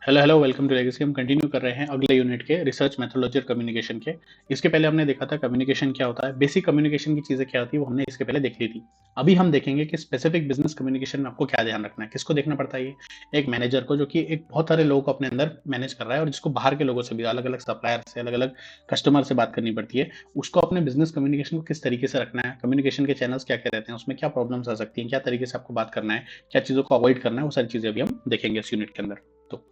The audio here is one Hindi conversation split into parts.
Hello hello, welcome to legacy. हम कंटिन्यू कर रहे हैं अगले यूनिट के रिसर्च मेथोडोलॉजी और कम्युनिकेशन के। इसके पहले हमने देखा था कम्युनिकेशन क्या होता है, बेसिक कम्युनिकेशन की चीजें क्या होती है वो हमने इसके पहले देख ली थी। अभी हम देखेंगे कि स्पेसिफिक बिजनेस कम्युनिकेशन में आपको क्या ध्यान रखना है, किसको देखना पड़ता है। ये एक मैनेजर को, जो कि एक बहुत सारे लोगों को अपने अंदर मैनेज कर रहा है और जिसको बाहर के लोगों से भी, अलग अलग सप्लायर से, अलग अलग कस्टमर से बात करनी पड़ती है। उसको अपने बिजनेस कम्युनिकेशन को किस तरीके से रखना है, कम्युनिकेशन के चैनल्स क्या क्या रहते हैं, उसमें क्या प्रॉब्लम्स आ सकती हैं, क्या तरीके से आपको बात करना है, क्या चीज़ों को अवॉइड करना है, वो सारी चीज़ें अभी हम देखेंगे इस यूनिट के अंदर। तो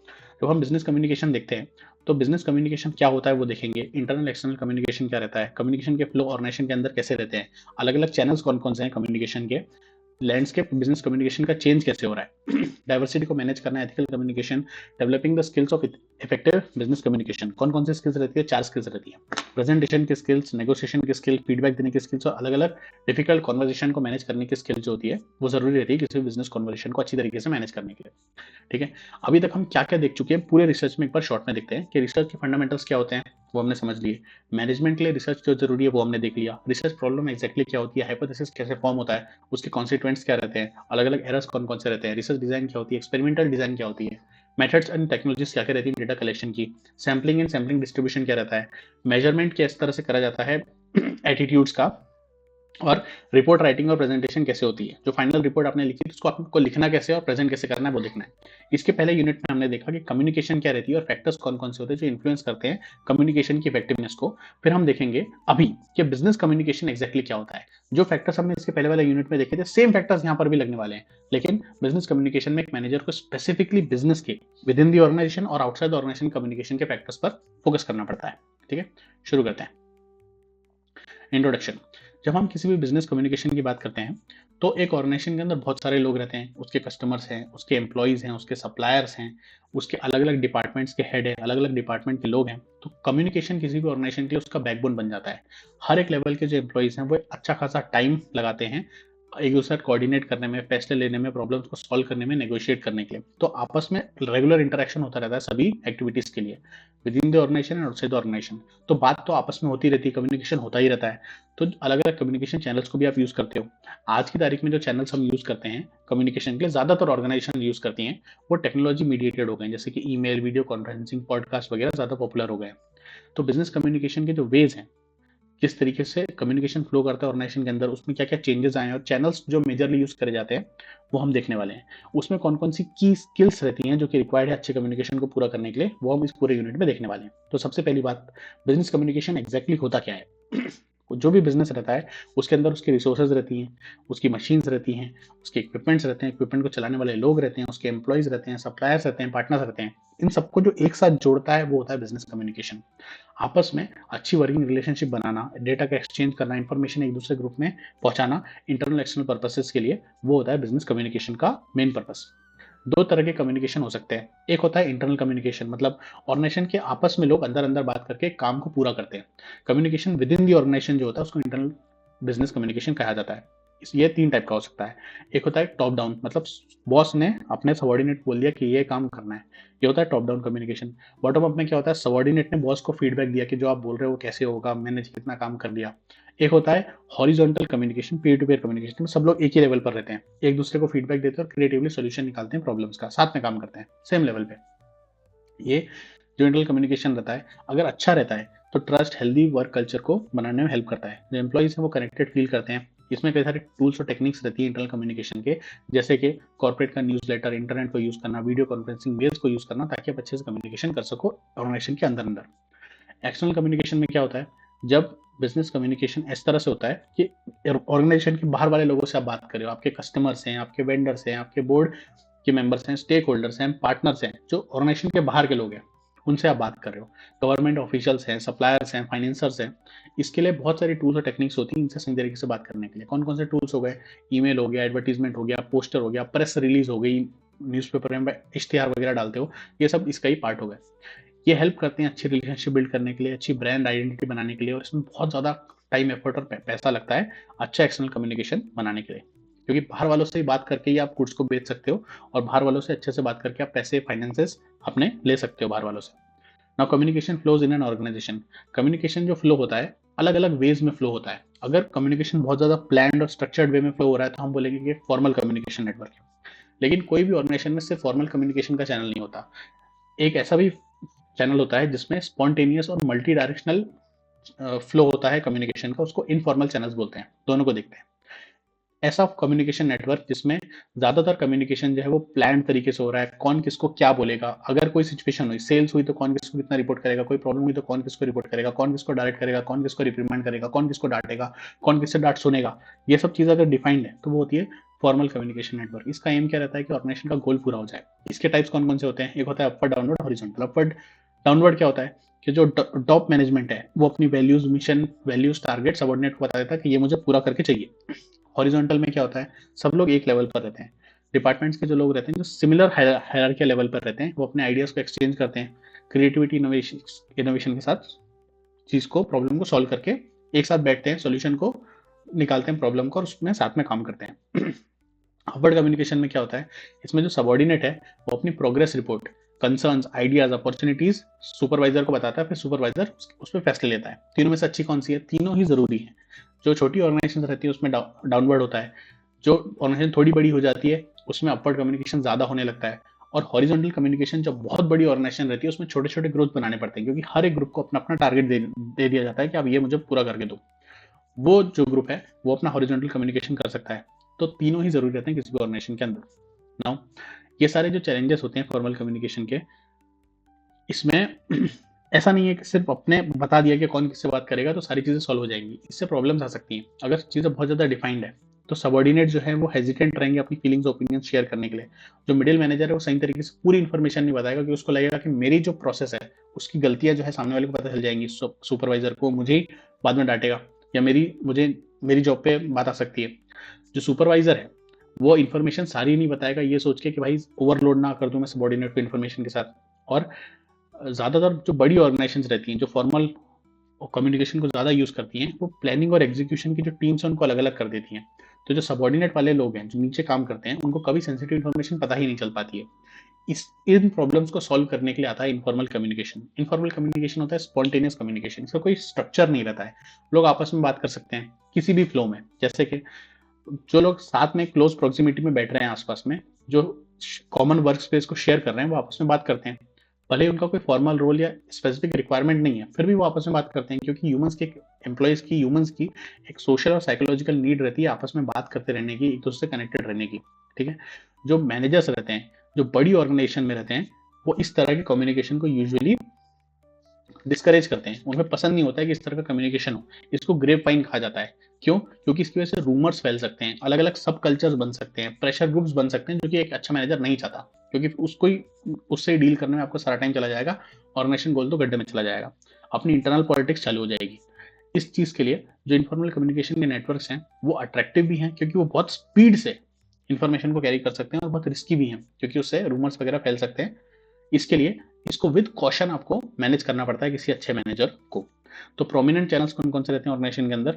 जब हम बिजनेस कम्युनिकेशन देखते हैं तो बिजनेस कम्युनिकेशन क्या होता है वो देखेंगे। इंटरनल एक्सटर्नल कम्युनिकेशन क्या रहता है, कम्युनिकेशन के फ्लो ऑर्गेनाइजेशन के अंदर कैसे रहते हैं, अलग अलग चैनल्स कौन कौन से हैं कम्युनिकेशन के, लैंडस्केप बिजनेस कम्युनिकेशन का चेंज कैसे हो रहा है, डाइवर्सिटी को मैनेज करना, ethical communication, developing the skills of effective business communication. कौन कौन सी स्किल्स रहती है, 4 स्किल्स रहती है। प्रेजेंटेशन की स्किल्स, नेगोशिएशन की स्किल, फीडबैक देने की स्किल्स और अलग अलग डिफिकल्ट कॉन्वर्जेशन को मैनेज करने की स्किल जो होती है वो जरूरी रहती है किसी भी बिजनेस कॉन्वर्जेशन को अच्छी तरीके से मैनेज करने के लिए। ठीक है। अभी तक हम क्या क्या देख चुके हैं पूरे रिसर्च में, एक बार शॉर्ट में देखते हैं कि रिसर्च के फंडामेंटल्स क्या होते हैं, वो हमने समझ लिए। मैनेजमेंट के लिए रिसर्च जो जरूरी है वो हमने देख लिया। रिसर्च प्रॉब्लम एक्जैक्टली क्या होती है, हाइपोथेसिस कैसे फॉर्म होता है, उसके कॉन्सिक्वेंट्स क्या रहते हैं, अलग अलग एरर्स कौन कौन से रहते हैं, रिसर्च डिजाइन क्या होती है, एक्सपेरिमेंटल डिजाइन क्या होती है, मेथड्स एंड टेक्नोलॉजीज क्या क्या रहती है डेटा कलेक्शन की, सैम्पलिंग एंड सैम्पलिंग डिस्ट्रीब्यूशन क्या रहता है, मेजरमेंट किस तरह से करा जाता है एटीट्यूड्स का, और रिपोर्ट राइटिंग और प्रेजेंटेशन कैसे होती है। जो फाइनल रिपोर्ट आपने लिखी उसको आपको लिखना कैसे और प्रेजेंट कैसे करना है वो देखना है। इसके पहले यूनिट में हमने देखा कि कम्युनिकेशन क्या रहती है और फैक्टर्स कौन कौन से होते हैं जो इन्फ्लुएंस करते हैं कम्युनिकेशन की इफेक्टिवनेस को। फिर हम देखेंगे अभी कि बिजनेस कम्युनिकेशन एक्जैक्टली क्या होता है। जो फैक्टर्स हमने इसके पहले वाले यूनिट में देखे थे सेम फैक्टर्स यहाँ पर भी लगने वाले हैं, लेकिन बिजनेस कम्युनिकेशन में एक मैनेजर को स्पेसिफिकली बिजनेस के विद इन द ऑर्गेनाइजेशन और आउटसाइड द ऑर्गेनाइजेशन कम्युनिकेशन के फैक्टर्स पर फोकस करना पड़ता है। ठीक है, शुरू करते हैं। इंट्रोडक्शन। जब हम किसी भी बिजनेस कम्युनिकेशन की बात करते हैं तो एक ऑर्गेनाइजेशन के अंदर बहुत सारे लोग रहते हैं, उसके कस्टमर्स हैं, उसके एम्प्लॉयज हैं, उसके सप्लायर्स हैं, उसके अलग अलग डिपार्टमेंट्स के हेड हैं, अलग अलग डिपार्टमेंट के लोग हैं। तो कम्युनिकेशन किसी भी ऑर्गेनाइजेशन के लिए उसका बैकबोन बन जाता है। हर एक लेवल के जो एम्प्लॉयज हैं वो अच्छा खासा टाइम लगाते हैं एक दूसरे को कोऑर्डिनेट करने में, फैसले लेने में, प्रॉब्लम्स को सॉल्व करने में, नेगोशिएट करने के लिए। तो आपस में रेगुलर इंटरेक्शन होता रहता है सभी एक्टिविटीज के लिए, within the organization and outside the organization. तो बात तो आपस में होती रहती है, कम्युनिकेशन होता ही रहता है। तो अलग अलग कम्युनिकेशन चैनल्स को भी आप यूज करते हो। आज की तारीख में जो चैनल्स हम यूज करते हैं कम्युनिकेशन के लिए, ज्यादातर ऑर्गेनाइजेशन यूज करती हैं, वो टेक्नोलॉजी मीडिएटेड हो गए हैं, जैसे कि ईमेल, वीडियो कॉन्फ्रेंसिंग, पॉडकास्ट वगैरह ज्यादा पॉपुलर हो गए हैं। तो बिजनेस कम्युनिकेशन के जो वेज हैं, किस तरीके से कम्युनिकेशन फ्लो करता है ऑर्गेनाइजेशन के अंदर, उसमें क्या क्या चेंजेस आए हैं और चैनल्स जो मेजरली यूज करे जाते हैं वो हम देखने वाले हैं। उसमें कौन कौन सी की स्किल्स रहती हैं जो कि रिक्वायर्ड है अच्छे कम्युनिकेशन को पूरा करने के लिए, वो हम इस पूरे यूनिट में देखने वाले हैं। तो सबसे पहली बात, बिजनेस कम्युनिकेशन एग्जैक्टली होता क्या है। जो भी बिजनेस रहता है उसके अंदर उसकी रिसोर्सेज रहती हैं, उसकी मशीन्स रहती हैं, उसके इक्विपमेंट्स रहते हैं, इक्विपमेंट को चलाने वाले लोग रहते हैं, उसके एम्प्लॉयज रहते हैं, सप्लायर्स रहते हैं, पार्टनर्स रहते हैं। इन सबको जो एक साथ जोड़ता है वो होता है बिजनेस कम्युनिकेशन। आपस में अच्छी वर्किंग रिलेशनशिप बनाना, डेटा का एक्सचेंज करना, इंफॉर्मेशन एक दूसरे ग्रुप में पहुंचाना, इंटरनल एक्सटर्नल पर्पसेस के लिए, वो होता है बिजनेस कम्युनिकेशन का मेन पर्पस। दो तरह के कम्युनिकेशन हो सकते हैं। एक होता है इंटरनल कम्युनिकेशन, मतलब ऑर्गेनाइजेशन के आपस में लोग अंदर अंदर बात करके काम को पूरा करते हैं। Communication within the organization जो होता है उसको इंटरनल बिजनेस कम्युनिकेशन कहा जाता है। ये 3 टाइप का हो सकता है। एक होता है टॉप डाउन, मतलब बॉस ने अपने सबॉर्डिनेट बोल दिया कि ये काम करना है, ये होता है top down communication. Bottom up में क्या होता है, सबॉर्डिनेट ने बॉस को फीडबैक दिया कि जो आप बोल रहे हो वो कैसे होगा, मैंने कितना काम कर दिया। एक होता है horizontal communication, peer to peer communication में सब लोग एक ही लेवल पर रहते हैं, एक दूसरे को फीडबैक देते हैं और क्रिएटिवली सॉल्यूशन निकालते हैं प्रॉब्लम्स का, साथ में काम करते हैं सेम लेवल पे। ये जो इंटरनल कम्युनिकेशन रहता है अगर अच्छा रहता है तो ट्रस्ट, हेल्दी वर्क कल्चर को बनाने में हेल्प करता है। जो एम्प्लॉइज हैं वो कनेक्टेड फील करते हैं। इसमें कई सारे टूल्स और टेक्निक्स रहती है इंटरनल कम्युनिकेशन के, जैसे कि कॉर्पोरेट का न्यूज़ लेटर, इंटरनेट को यूज करना, वीडियो कॉन्फ्रेंसिंग, मेल्स को यूज करना, ताकि आप अच्छे से कम्युनिकेशन कर सको ऑर्गेनाइजेशन के अंदर अंदर। एक्सटर्नल कम्युनिकेशन में क्या होता है, जब बिजनेस कम्युनिकेशन इस तरह से होता है कि ऑर्गेनाइजेशन के बाहर वाले लोगों से आप बात कर रहे हो, आपके कस्टमर्स हैं, आपके वेंडर्स हैं, आपके बोर्ड के मेंबर्स हैं, स्टेक होल्डर्स हैं, पार्टनर्स हैं, जो ऑर्गेनाइजेशन के बाहर के लोग हैं, उनसे आप बात कर रहे हो। गवर्नमेंट ऑफिशियल्स हैं, सप्लायर्स हैं, फाइनेंसर्स हैं। इसके लिए बहुत सारी टूल्स और टेक्निक्स होती हैं इनसे सही तरीके से बात करने के लिए। कौन कौन से टूल्स हो गए, ईमेल हो गया, एडवर्टीजमेंट हो गया, पोस्टर हो गया, प्रेस रिलीज हो गई, न्यूज़पेपर में इश्तिहार वगैरह डालते हो, ये सब इसका ही पार्ट हो गए। ये हेल्प करते हैं अच्छी रिलेशनशिप बिल्ड करने के लिए, अच्छी ब्रांड आइडेंटिटी बनाने के लिए, और इसमें बहुत ज़्यादा टाइम, एफर्ट और पैसा लगता है अच्छा एक्सटर्नल कम्युनिकेशन बनाने के लिए। क्योंकि बाहर वालों से बात करके ही आप गुड्स को बेच सकते हो, और बाहर वालों से अच्छे से बात करके आप पैसे, फाइनेंसेस अपने ले सकते हो बाहर वालों से। Now communication flows in an organization. Communication जो फ्लो होता है अलग अलग वेज में फ्लो होता है। अगर कम्युनिकेशन बहुत ज़्यादा प्लान्ड और स्ट्रक्चर्ड वे में फ्लो हो रहा है तो हम बोलेंगे कि फॉर्मल कम्युनिकेशन नेटवर्क है। लेकिन कोई भी ऑर्गेनाइजेशन में सिर्फ फॉर्मल कम्युनिकेशन का चैनल नहीं होता। एक ऐसा भी चैनल होता है जिसमें स्पॉन्टेनियस और मल्टी डायरेक्शनल फ्लो होता है कम्युनिकेशन का, उसको इनफॉर्मल चैनल्स बोलते हैं। दोनों को देखते हैं। ऐसा कम्युनिकेशन नेटवर्क जिसमें ज्यादातर कम्युनिकेशन जो है वो प्लान तरीके से हो रहा है, कौन किसको क्या बोलेगा, अगर कोई सिचुएशन हुई, सेल्स हुई तो कौन किसको कितना रिपोर्ट करेगा, कोई प्रॉब्लम हुई तो कौन किसको रिपोर्ट करेगा, कौन किसको डायरेक्ट करेगा, कौन किसको रिप्रीमेंट करेगा, कौन किसको डांटेगा, कौन किससे डांट सुनेगा, ये सब चीजें अगर डिफाइंड है तो वो होती है फॉर्मल कम्युनिकेशन नेटवर्क। इसका एम क्या रहता है कि ऑर्गेनाइजेशन का गोल पूरा हो जाए। इसके टाइप्स कौन कौन से होते हैं? एक होता है upward, downward, horizontal. Upward downward क्या होता है कि जो टॉप मैनेजमेंट है वो अपनी values, mission, values, target subordinate को बता देता है कि ये मुझे पूरा करके चाहिए। हॉरिजॉन्टल में क्या होता है, सब लोग एक लेवल पर रहते हैं। डिपार्टमेंट्स के जो लोग रहते हैं जो सिमिलर हायरार्की लेवल पर रहते हैं वो अपने आइडियाज को एक्सचेंज करते हैं, क्रिएटिविटी, इनोवेशन के साथ चीज को, प्रॉब्लम को सॉल्व करके एक साथ बैठते हैं, सॉल्यूशन को निकालते हैं प्रॉब्लम को, और उसमें साथ में काम करते हैं। अपवर्ड कम्युनिकेशन में क्या होता है, इसमें जो सबॉर्डिनेट है वो अपनी progress report, concerns, ideas, opportunities supervisor को बताता है, फिर सुपरवाइजर उस पर फैसले लेता है। तीनों में से अच्छी कौन सी है? तीनों ही जरूरी है। जो छोटी ऑर्गेनाइजेशन रहती है उसमें डाउनवर्ड होता है, जो ऑर्गेनाइजेशन थोड़ी बड़ी हो जाती है उसमें अपवर्ड कम्युनिकेशन ज्यादा होने लगता है, और हॉरिजॉन्टल कम्युनिकेशन जब बहुत बड़ी ऑर्गेनाइजेशन रहती है उसमें छोटे छोटे ग्रोथ बनाने पड़ते हैं, क्योंकि हर एक ग्रुप को अपना अपना टारगेट दे दिया जाता है कि अब ये मुझे पूरा करके दो। वो जो ग्रुप है वो अपना हॉरिजॉन्टल कम्युनिकेशन कर सकता है। तो तीनों ही जरूरी रहते हैं किसी भी ऑर्गेनाइजेशन के अंदर। नाउ ये सारे जो चैलेंजेस होते हैं फॉर्मल कम्युनिकेशन के, इसमें ऐसा नहीं है कि सिर्फ अपने बता दिया कि कौन किससे बात करेगा तो सारी चीजें सॉल्व हो जाएंगी। इससे प्रॉब्लम्स आ सकती हैं। अगर चीजें बहुत ज्यादा डिफाइंड है तो सबॉर्डिनेट जो है वो हेजिटेंट रहेंगे अपनी फीलिंग्स, ओपिनियन शेयर करने के लिए। जो मिडिल मैनेजर है वो सही तरीके से पूरी इन्फॉर्मेशन नहीं बताएगा, कि उसको लगेगा कि मेरी जो प्रोसेस है उसकी गलतियां जो है सामने वाले को पता चल जाएंगी, सुपरवाइजर को, मुझे ही बाद में डांटेगा, या मेरी जॉब पे बात आ सकती है। जो सुपरवाइजर है वो इन्फॉर्मेशन सारी नहीं बताएगा, ये सोच के कि भाई ओवरलोड ना कर दूं मैं सबॉर्डिनेट को इन्फॉर्मेशन के साथ। और ज्यादातर जो बड़ी ऑर्गेनाइजेशंस रहती हैं जो फॉर्मल कम्युनिकेशन को ज्यादा यूज करती हैं, वो प्लानिंग और एग्जीक्यूशन की जो टीम्स है उनको अलग अलग कर देती हैं। तो जो सबॉर्डिनेट वाले लोग हैं जो नीचे काम करते हैं उनको कभी सेंसिटिव इन्फॉर्मेशन पता ही नहीं चल पाती है। इन प्रॉब्लम्स को सॉल्व करने के लिए आता है इनफॉर्मल कम्युनिकेशन। इनफॉर्मल कम्युनिकेशन होता है स्पॉन्टेनियस कम्युनिकेशन, इसका कोई स्ट्रक्चर नहीं रहता है। लोग आपस में बात कर सकते हैं किसी भी फ्लो में, जैसे कि जो लोग साथ में क्लोज प्रोक्सिमिटी में बैठ रहे हैं आसपास में, जो कॉमन वर्क स्पेस को शेयर कर रहे हैं, वो आपस में बात करते हैं। भले ही उनका कोई फॉर्मल रोल या स्पेसिफिक रिक्वायरमेंट नहीं है, फिर भी वो आपस में बात करते हैं, क्योंकि ह्यूमंस की एक सोशल और साइकोलॉजिकल नीड रहती है आपस में बात करते रहने की, एक दूसरे से कनेक्टेड रहने की। ठीक है। जो मैनेजर्स रहते हैं जो बड़ी ऑर्गेनाइजेशन में रहते हैं वो इस तरह के कम्युनिकेशन को यूजुअली डिस्करेज करते हैं। उन्हें पसंद नहीं होता है कि इस तरह का कम्युनिकेशन हो। इसको ग्रेप वाइन कहा जाता है। क्यों? क्योंकि इसकी वजह से रूमर्स फैल सकते हैं, अलग अलग सब कल्चर्स बन सकते हैं, प्रेशर ग्रुप्स बन सकते हैं, जो कि एक अच्छा मैनेजर नहीं चाहता, क्योंकि उससे डील करने में आपको सारा टाइम चला जाएगा, ऑर्गेनाइजेशन गोल तो गड्ढे में चला जाएगा, अपनी इंटरनल पॉलिटिक्स चालू हो जाएगी। इस चीज के लिए जो इन्फॉर्मल कम्युनिकेशन के नेटवर्क्स हैं वो अट्रैक्टिव भी हैं, क्योंकि वो बहुत स्पीड से इन्फॉर्मेशन को कैरी कर सकते हैं, और बहुत रिस्की भी हैं क्योंकि उससे रूमर्स वगैरह फैल सकते हैं। इसके लिए इसको विद कॉशन आपको मैनेज करना पड़ता है किसी अच्छे मैनेजर को। तो प्रोमिनेंट चैनल्स कौन कौन से रहते हैं ऑर्गेनाइजेशन के अंदर?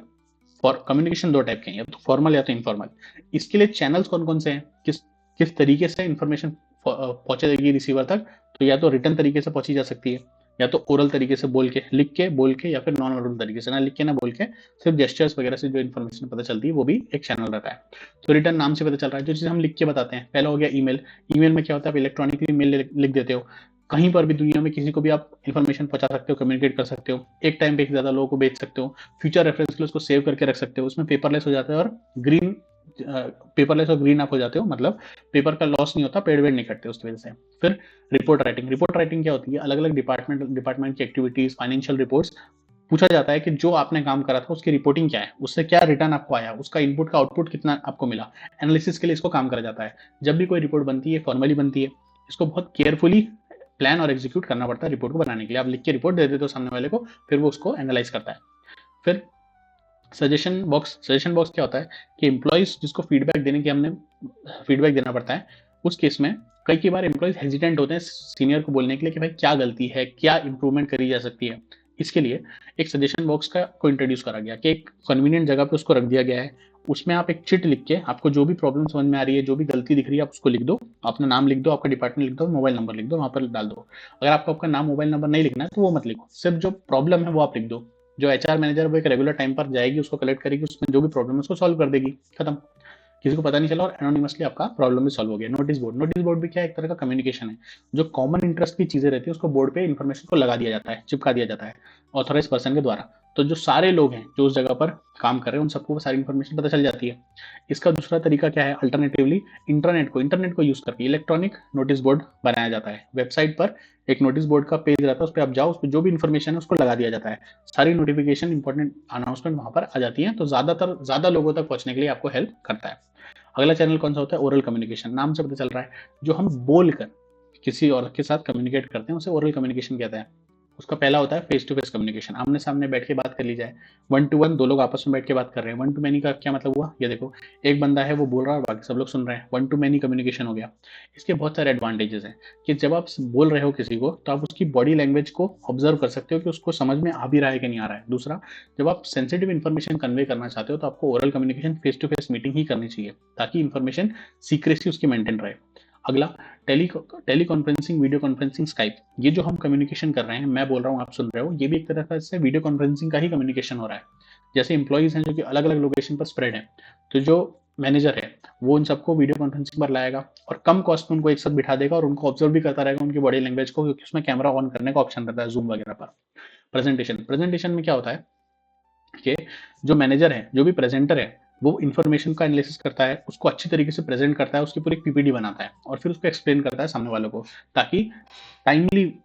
फॉर कम्युनिकेशन दो टाइप के हैं, या तो फॉर्मल या तो इनफॉर्मल। इसके लिए चैनल्स कौन कौन से हैं, किस किस तरीके से इन्फॉर्मेशन पहुंचेगी रिसीवर तक? तो या तो रिटर्न तरीके से पहुंची जा सकती है, या तो ओरल तरीके से बोल के, लिख के, बोल के, या फिर नॉन ओरल तरीके से, ना लिख के ना बोल के, सिर्फ जेस्चर्स वगैरह से जो इन्फॉर्मेशन पता चलती है वो भी एक चैनल रहता है। तो रिटर्न नाम से पता चल रहा है, जो चीज हम लिख के बताते हैं। पहला हो गया ईमेल। ईमेल में क्या होता है, आप इलेक्ट्रॉनिकली मेल लिख देते हो, कहीं पर भी दुनिया में किसी को भी आप इन्फॉर्मेशन पहुंचा सकते हो, कम्युनिकेट कर सकते हो, एक टाइम पे एक ज्यादा लोगों को भेज सकते हो, फ्यूचर रेफरेंस के लिए उसको सेव करके रख सकते हो। उसमें पेपरलेस हो जाता है, और ग्रीन पेपरलेस और ग्रीन आप हो जाते हो, मतलब पेपर का लॉस नहीं होता, पेड़ वेड़ नहीं कटते उसकी वजह से। फिर रिपोर्ट राइटिंग क्या होती है? अलग अलग डिपार्टमेंट की एक्टिविटीज, फाइनेंशियल रिपोर्ट्स, पूछा जाता है कि जो आपने काम करा था उसकी रिपोर्टिंग क्या है, उससे क्या रिटर्न आपको आया, उसका इनपुट का आउटपुट कितना आपको मिला। एनालिसिस के लिए इसको काम करा जाता है। जब भी कोई रिपोर्ट बनती है, फॉर्मली बनती है, इसको बहुत केयरफुली प्लान और एग्जीक्यूट करना पड़ता है रिपोर्ट को बनाने के लिए। आप लिख के रिपोर्ट दे देते हो सामने वाले को, फिर वो उसको एनालाइज करता है। फिर सजेशन बॉक्स क्या होता है कि एम्प्लॉइज जिसको फीडबैक देना पड़ता है, उस केस में कई बार एम्प्लॉइज हेजिटेंट होते हैं सीनियर को बोलने के लिए कि भाई क्या गलती है, क्या इंप्रूवमेंट करी जा सकती है। इसके लिए एक सजेशन बॉक्स को इंट्रोड्यूस करा गया, कि एक कन्वीनियंट जगह पे उसको रख दिया गया है। उसमें आप एक चिट लिख के, आपको जो भी प्रॉब्लम समझ में आ रही है, जो भी गलती दिख रही है, आप उसको लिख दो, अपना नाम लिख दो, आपका डिपार्टमेंट लिख दो, मोबाइल नंबर लिख दो, वहां पर डाल दो। अगर आपको आपका नाम, मोबाइल नंबर नहीं लिखना है तो वो मत लिखो, सिर्फ जो प्रॉब्लम है वो आप लिख दो। जो एचआर मैनेजर वो एक रेगुलर टाइम पर जाएगी, उसको कलेक्ट करेगी, उसमें जो भी प्रॉब्लम है उसको सॉल्व कर देगी, खत्म। किसी को पता नहीं चला और एनोनिमसली आपका प्रॉब्लम भी सॉल्व हो गया। नोटिस बोर्ड भी क्या है, एक तरह का कम्युनिकेशन है। जो कॉमन इंटरेस्ट की चीजें रहती है उसको बोर्ड पे इन्फॉर्मेशन को लगा दिया जाता है, चिपका दिया जाता है ऑथोराइज पर्सन के द्वारा। तो जो सारे लोग हैं जो उस जगह पर काम कर रहे हैं उन सबको वो सारी इन्फॉर्मेशन पता चल जाती है। इसका दूसरा तरीका क्या है, अल्टरनेटिवली इंटरनेट को यूज करके इलेक्ट्रॉनिक नोटिस बोर्ड बनाया जाता है। वेबसाइट पर एक नोटिस बोर्ड का पेज रहता है, उस पर आप जाओ, उस पर जो भी इन्फॉर्मेशन है उसको लगा दिया जाता है। सारी नोटिफिकेशन, इंपॉर्टेंट अनाउंसमेंट वहां पर आ जाती है, तो ज्यादा लोगों तक पहुंचने के लिए आपको हेल्प करता है। अगला चैनल कौन सा होता है, ओरल कम्युनिकेशन। नाम से पता चल रहा है जो हम बोलकर किसी और के साथ कम्युनिकेट करते हैं उसे ओरल कम्युनिकेशन कहते हैं। उसका पहला होता है फेस टू फेस कम्युनिकेशन, आमने सामने बैठ के बात कर ली जाए। 1 to 1 दो लोग आपस में बैठ के बात कर रहे हैं। 1 to many का क्या मतलब हुआ, ये देखो, एक बंदा है वो बोल रहा है और बाकी सब लोग सुन रहे हैं, 1 to many कम्युनिकेशन हो गया। इसके बहुत सारे एडवांटेजेस हैं कि जब आप बोल रहे हो किसी को तो आप उसकी बॉडी लैंग्वेज को ऑब्जर्व कर सकते हो कि उसको समझ में आ भी रहा है कि नहीं आ रहा है। दूसरा, जब आप सेंसिटिव इन्फॉर्मेशन कन्वे करना चाहते हो तो आपको oral communication face to face meeting ही करनी चाहिए, ताकि इन्फॉर्मेशन सीक्रेसी उसकी मेंटेन रहे। अगला, teleconferencing, video conferencing, Skype. ये जो हम कम्युनिकेशन कर रहे हैं, मैं बोल रहा हूँ आप सुन रहे हो, ये भी एक तरह से वीडियो कॉन्फ्रेंसिंग का ही कम्युनिकेशन हो रहा है। जैसे इंप्लॉइज हैं जो कि अलग अलग लोकेशन पर स्प्रेड है, तो जो मैनेजर है वो उन सबको वीडियो कॉन्फ्रेंसिंग पर लाएगा और कम कॉस्ट में उनको एक साथ बिठा देगा और उनको ऑब्जर्व भी करता रहेगा उनकी बॉडी लैंग्वेज को, क्योंकि उसमें कैमरा ऑन करने का ऑप्शन रहता है जूम वगैरह पर। प्रेजेंटेशन में क्या होता है कि जो मैनेजर है, जो भी प्रेजेंटर है, वो इन्फॉर्मेशन का एनालिसिस करता है, उसको अच्छी तरीके से प्रेजेंट करता है, उसकी पूरी पीपीटी बनाता है और फिर उसको एक्सप्लेन करता है सामने वालों को, ताकि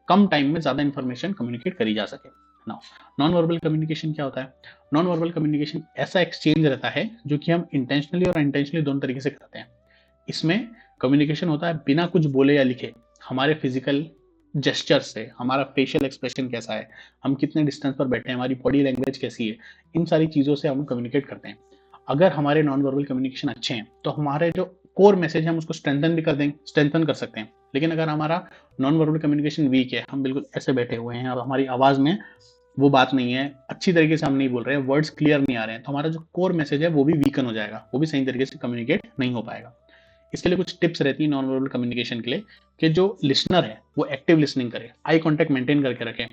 कम टाइम में ज्यादा इन्फॉर्मेशन कम्युनिकेट करी जा सके। नाउ, नॉन वर्बल कम्युनिकेशन क्या होता है। नॉन वर्बल कम्युनिकेशन ऐसा एक्सचेंज रहता है जो कि हम इंटेंशनली और अनइंटेंशनली दोनों तरीके से करते हैं। इसमें कम्युनिकेशन होता है बिना कुछ बोले या लिखे, हमारे फिजिकल जेस्चर से, हमारा फेशियल एक्सप्रेशन कैसा है, हम कितने डिस्टेंस पर बैठे हैं, हमारी बॉडी लैंग्वेज कैसी है, इन सारी चीजों से हम कम्युनिकेट करते हैं। अगर हमारे नॉन वर्बल कम्युनिकेशन अच्छे हैं तो हमारे जो कोर मैसेज है हम उसको स्ट्रेंथन कर सकते हैं। लेकिन अगर हमारा नॉन वर्बल कम्युनिकेशन वीक है, हम बिल्कुल ऐसे बैठे हुए हैं और हमारी आवाज में वो बात नहीं है, अच्छी तरीके से हम नहीं बोल रहे हैं, वर्ड्स क्लियर नहीं आ रहे हैं, तो हमारा जो कोर मैसेज है वो भी वीकन हो जाएगा, वो भी सही तरीके से कम्युनिकेट नहीं हो पाएगा। इसके लिए कुछ टिप्स रहती है नॉन वर्बल कम्युनिकेशन के लिए, कि जो लिसनर है वो एक्टिव लिसनिंग करे, आई कॉन्टेक्ट मेंटेन करके रखे,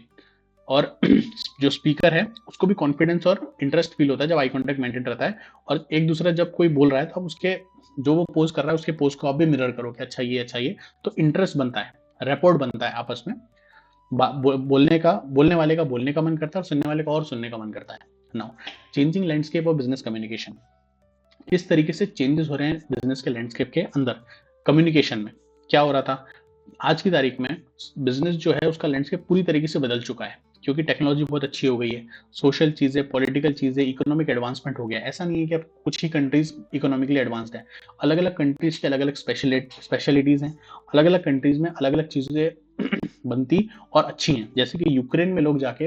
और जो स्पीकर है उसको भी कॉन्फिडेंस और इंटरेस्ट फील होता है जब आई कॉन्टेक्ट मेंटेन रहता है। और एक दूसरा जब कोई बोल रहा है तो आप उसके जो वो पोज कर रहा है उसके पोज को आप भी मिरर करो कि अच्छा ये, तो इंटरेस्ट बनता है, रेपोर्ट बनता है आपस में। बोलने वाले का बोलने का मन करता है और सुनने वाले का और सुनने का मन करता है। Now, changing landscape of business communication. किस तरीके से चेंजेस हो रहे हैं बिजनेस के लैंडस्केप के अंदर कम्युनिकेशन में। क्या हो रहा था, आज की तारीख में बिजनेस जो है उसका लैंडस्केप पूरी तरीके से बदल चुका है, क्योंकि टेक्नोलॉजी बहुत अच्छी हो गई है, सोशल चीजें, पॉलिटिकल चीजें, इकोनॉमिक एडवांसमेंट हो गया। ऐसा नहीं है कि अब कुछ ही कंट्रीज इकोनॉमिकली एडवांस्ड है, अलग अलग कंट्रीज के अलग अलग स्पेशलिटीज हैं, अलग अलग कंट्रीज में अलग अलग चीजें बनती और अच्छी हैं। जैसे कि यूक्रेन में लोग जाके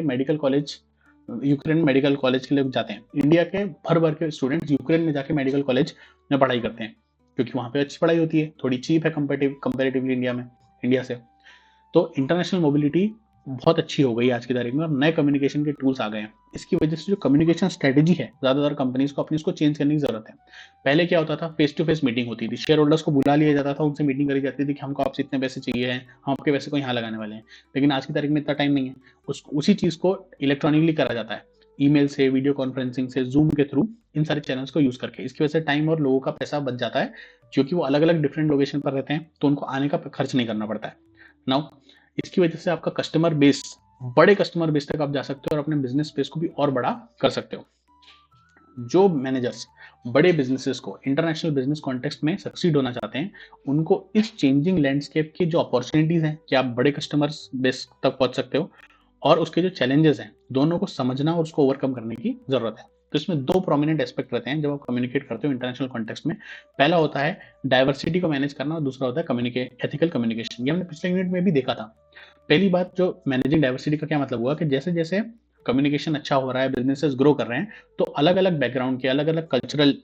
यूक्रेन मेडिकल कॉलेज के लोग जाते हैं, इंडिया के भर भर के स्टूडेंट्स यूक्रेन में जाके मेडिकल कॉलेज में पढ़ाई करते हैं, क्योंकि वहां पे अच्छी पढ़ाई होती है, थोड़ी चीप है कंपेरेटिवली इंडिया से। तो इंटरनेशनल मोबिलिटी बहुत अच्छी हो गई आज की तारीख में और नए कम्युनिकेशन के टूल्स आ गए हैं। इसकी वजह से जो कम्युनिकेशन स्ट्रेटेजी है ज्यादातर कंपनीज को अपनी उसको चेंज करने की जरूरत है। पहले क्या होता था, फेस टू फेस मीटिंग होती थी, शेयर होल्डर्स को बुला लिया जाता था, उनसे मीटिंग करी जाती थी कि हमको आपसे इतने पैसे चाहिए हैं, हम आपके पैसे को यहाँ लगाने वाले हैं। लेकिन आज की तारीख में इतना टाइम नहीं है, उसी चीज को इलेक्ट्रॉनिकली करा जाता है, ईमेल से, वीडियो कॉन्फ्रेंसिंग से, जूम के थ्रू, इन सारे चैनल्स को यूज करके। इसकी वजह से टाइम और लोगों का पैसा बच जाता है, क्योंकि वो अलग अलग डिफरेंट लोकेशन पर रहते हैं तो उनको आने का खर्च नहीं करना पड़ता है। नाउ, इसकी वजह से आपका कस्टमर बेस, बड़े कस्टमर बेस तक आप जा सकते हो और अपने बिजनेस स्पेस को भी और बड़ा कर सकते हो। जो मैनेजर्स बड़े बिजनेसेस को इंटरनेशनल बिजनेस कॉन्टेक्स्ट में सक्सीड होना चाहते हैं, उनको इस चेंजिंग लैंडस्केप की जो अपॉर्चुनिटीज हैं कि आप बड़े कस्टमर्स बेस तक पहुंच सकते हो, और उसके जो चैलेंजेस हैं, दोनों को समझना और उसको ओवरकम करने की जरूरत है। तो इसमें दो प्रोमिनेंट एस्पेक्ट रहते हैं जब आप कम्युनिकेट करते हो इंटरनेशनल कॉन्टेक्स्ट में। पहला होता है डाइवर्सिटी को मैनेज करना और दूसरा होता है एथिकल कम्युनिकेशन। ये हमने पिछले यूनिट में भी देखा था। पहली बात, जो मैनेजिंग डाइवर्सिटी का क्या मतलब हुआ कि जैसे जैसे कम्युनिकेशन अच्छा हो रहा है, बिजनेसेस ग्रो कर रहे हैं, तो अलग अलग बैकग्राउंड के, अलग अलग कल्चरल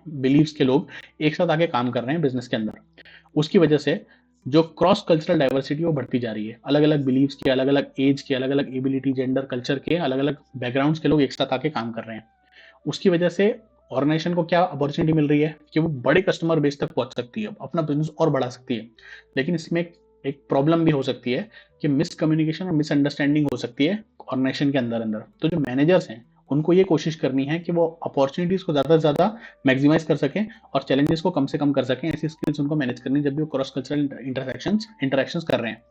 बिलीव्स के लोग एक साथ आके काम कर रहे हैं बिजनेस के अंदर। उसकी वजह से जो क्रॉस कल्चरल डाइवर्सिटी वो बढ़ती जा रही है, अलग अलग बिलीव्स के, अलग अलग एज के, अलग अलग एबिलिटी, जेंडर, कल्चर के, अलग अलग बैकग्राउंड्स के लोग एक साथ आके काम कर रहे हैं। उसकी वजह से ऑर्गेनाइजेशन को क्या अपॉर्चुनिटी मिल रही है कि वो बड़े कस्टमर बेस तक पहुंच सकती है, अपना बिजनेस और बढ़ा सकती है। लेकिन इसमें एक प्रॉब्लम भी हो सकती है कि मिसकम्युनिकेशन और मिसअंडरस्टैंडिंग हो सकती है ऑर्गेनाइजेशन के अंदर अंदर। तो जो मैनेजर्स हैं उनको ये कोशिश करनी है कि वो अपॉर्चुनिटीज को ज़्यादा से ज़्यादा मैक्सिमाइज कर सकें और चैलेंजेस को कम से कम कर सकें। ऐसी स्किल्स उनको मैनेज करनी जब भी वो क्रॉस कल्चरल इंटरेक्शंस कर रहे हैं।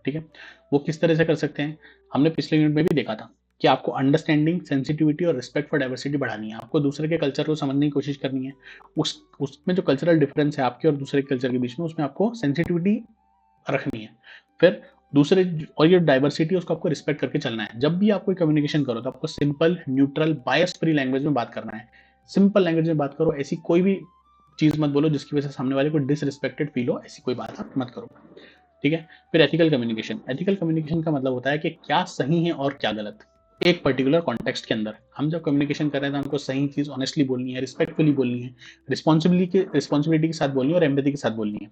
ठीक है, वो किस तरह से कर सकते हैं, हमने पिछले यूनिट में भी देखा था कि आपको अंडरस्टैंडिंग, सेंसिटिविटी और रिस्पेक्ट फॉर डाइवर्सिटी बढ़ानी है। आपको दूसरे के कल्चर को समझने की कोशिश करनी है। उसमें जो कल्चरल डिफरेंस है आपके और दूसरे कल्चर के बीच में, उसमें आपको सेंसिटिविटी रखनी है। फिर दूसरे और ये डाइवर्सिटी है उसको आपको रिस्पेक्ट करके चलना है। जब भी आप कोई कम्युनिकेशन करो तो आपको सिंपल, न्यूट्रल, बायस फ्री लैंग्वेज में बात करना है। सिंपल लैंग्वेज में बात करो, ऐसी कोई भी चीज मत बोलो जिसकी वजह से सामने वाले को डिसरिस्पेक्टेड फील हो, ऐसी कोई बात आप मत करो। ठीक है। फिर एथिकल कम्युनिकेशन। एथिकल कम्युनिकेशन का मतलब होता है कि क्या सही है और क्या गलत। एक पर्टिकुलर कॉन्टेक्स्ट के अंदर हम जब कम्युनिकेशन कर रहे हैं तो हमको सही चीज ऑनेस्टली बोलनी है, रिस्पेक्टफुली बोलनी है, रिस्पॉन्सिबिलिटी के साथ बोलनी है और एम्पैथी के साथ बोलनी है।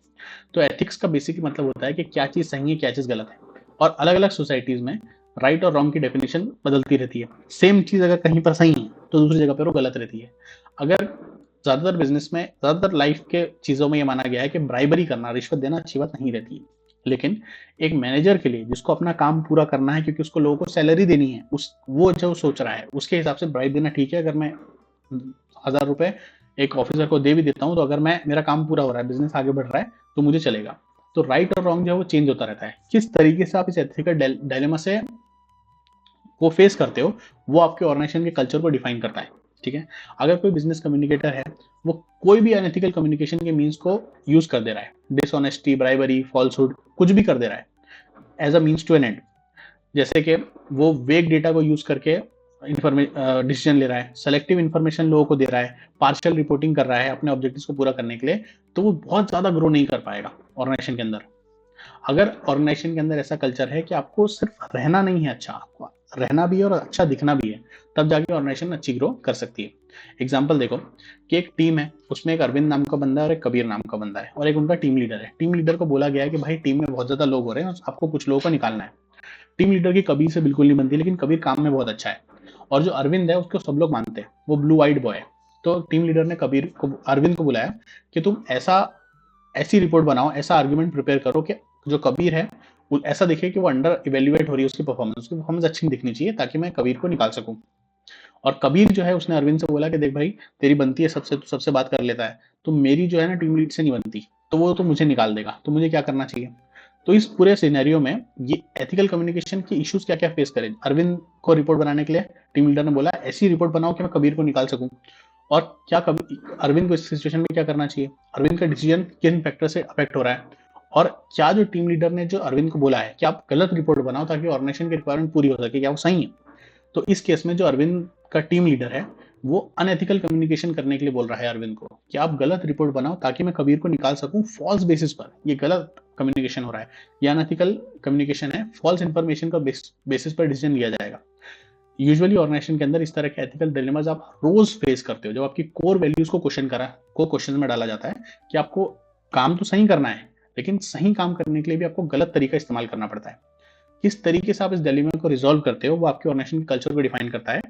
तो एथिक्स का बेसिक मतलब होता है कि क्या चीज सही है, क्या चीज गलत है। और अलग अलग सोसाइटीज में राइट और रॉन्ग की डेफिनेशन बदलती रहती है। सेम चीज अगर कहीं पर सही है तो दूसरी जगह पर वो गलत रहती है। अगर ज्यादातर बिजनेस में, ज्यादातर लाइफ के चीजों में ये माना गया है कि ब्राइबरी करना, रिश्वत देना अच्छी बात नहीं रहती है। लेकिन एक मैनेजर के लिए जिसको अपना काम पूरा करना है, क्योंकि उसको लोगों को सैलरी देनी है, वो जो सोच रहा है उसके हिसाब से ब्राइब देना ठीक है। अगर मैं 1,000 रुपए एक ऑफिसर को दे भी देता हूं तो अगर मेरा काम पूरा हो रहा है, बिजनेस आगे बढ़ रहा है, तो मुझे चलेगा। तो राइट और रॉन्ग जो है वो चेंज होता रहता है। किस तरीके से आप इस एथिकल डायलेमा से वो फेस करते हो, वो आपके ऑर्गेनाइजेशन के कल्चर को डिफाइन करता है। ठीक है। अगर कोई बिजनेस कम्युनिकेटर है, वो कोई भी अनएथिकल कम्युनिकेशन के मीन्स को यूज कर दे रहा है, डिसऑनेस्टी, ब्राइबरी, फॉल्सहुड, कुछ भी कर दे रहा है as a means to an end, जैसे कि वो वेग डेटा को यूज करके डिसीजन ले रहा है, सेलेक्टिव इंफॉर्मेशन लोगों को दे रहा है, पार्शियल रिपोर्टिंग कर रहा है अपने ऑब्जेक्टिव्स को पूरा करने के लिए, तो वो बहुत ज्यादा ग्रो नहीं कर पाएगा ऑर्गेनाइजेशन के अंदर। अगर ऑर्गेनाइजेशन के अंदर ऐसा कल्चर है कि आपको सिर्फ रहना नहीं है, अच्छा आपको रहना भी है और अच्छा दिखना भी है, तब जाके ऑर्गेनाइजेशन अच्छी ग्रो कर सकती है। एग्जाम्पल देखो कि एक टीम है, उसमें एक अरविंद नाम का बंदा है और एक कबीर नाम का बंदा है और एक उनका टीम लीडर है। टीम लीडर को बोला गया है कि भाई टीम में बहुत ज्यादा लोग हो रहे हैं, आपको कुछ लोगों को निकालना है। टीम लीडर की कबीर से बिल्कुल नहीं बनती, लेकिन कबीर काम में बहुत अच्छा है और जो अरविंद है उसको सब लोग मानते हैं, वो ब्लू आइड बॉय है। तो टीम लीडर ने अरविंद को बुलाया कि तुम ऐसी रिपोर्ट बनाओ, ऐसा आर्ग्यूमेंट प्रिपेयर करो कि जो कबीर है वो ऐसा दिखे कि वो अंडर इवेल्युएट हो रही है, उसकी परफॉर्मेंस अच्छी दिखनी चाहिए ताकि मैं कबीर को निकाल सकूं। और कबीर जो है उसने अरविंद से बोला कि देख भाई, तेरी बनती है सबसे, तो सबसे बात कर लेता है, तो मेरी जो है ना टीम लीड से नहीं बनती, तो वो तो मुझे निकाल देगा, तो मुझे क्या करना चाहिए। तो इस पूरे सिनेरियो में ये एथिकल कम्युनिकेशन के इश्यूज क्या क्या फेस करें। अरविंद को रिपोर्ट बनाने के लिए टीम लीडर ने बोला ऐसी रिपोर्ट बनाओ कि मैं कबीर को निकाल सकूं। और क्या अरविंद को इस सिचुएशन में क्या करना चाहिए, अरविंद का डिसीजन किन फैक्टर से अफेक्ट हो रहा है, और क्या जो टीम लीडर ने जो अरविंद को बोला है कि आप गलत रिपोर्ट बनाओ ताकि ऑर्गेनाइजेशन की रिक्वायरमेंट पूरी हो सके, क्या वो सही है। तो इस केस में जो अरविंद का टीम लीडर है वो अनएथिकल कम्युनिकेशन करने के लिए बोल रहा है अरविंद को कि आप गलत रिपोर्ट बनाओ ताकि मैं कबीर को निकाल सकूं फॉल्स बेसिस पर। ये गलत कम्युनिकेशन हो रहा है, ये अनएथिकल कम्युनिकेशन है, फॉल्स इंफॉर्मेशन का बेसिस पर डिसीजन लिया जाएगा। यूजुअली ऑर्गेनाइजेशन के अंदर इस तरह के एथिकल डिलेमास आप रोज फेस करते हो, जब आपकी कोर वैल्यूज को क्वेश्चन में डाला जाता है कि आपको काम तो सही करना है, लेकिन सही काम करने के लिए भी आपको गलत तरीका इस्तेमाल करना पड़ता है। किस तरीके से आप इस डिलेमा को रिजॉल्व करते हो वो आपके ऑर्गेनाइजेशन के कल्चर को डिफाइन करता है।